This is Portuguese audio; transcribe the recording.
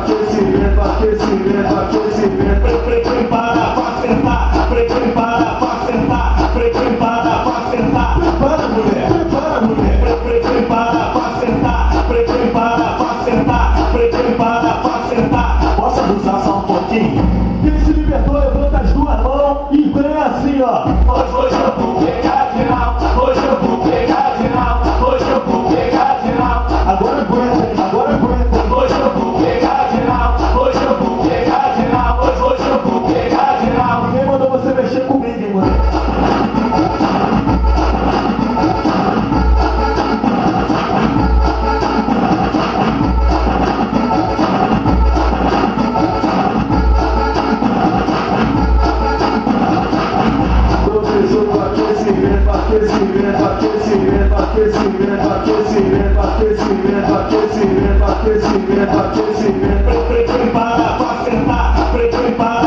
aquecimento, aquecimento, aquecimento. Prepara pra sentar, prepara pra sentar, prepara pra sentar. Prepara mulher, prepara pra sentar, prepara pra sentar, prepara pra sentar. Posso abusar só um pouquinho? Quem se libertou, levanta as duas mãos e vem assim, ó. Hoje eu vou pegar geral, hoje eu vou pegar geral, hoje eu vou pegar geral. Agora aguenta, agora aguenta. Hoje eu vou pegar geral, hoje eu vou pegar geral, hoje eu vou pegar geral. Ninguém mandou você mexer comigo, hein, mano. Aquecimento, aquecimento, aquecimento, aquecimento, aquecimento, aquecimento, aquecimento, aquecimento. Prepara pra sentar, prepara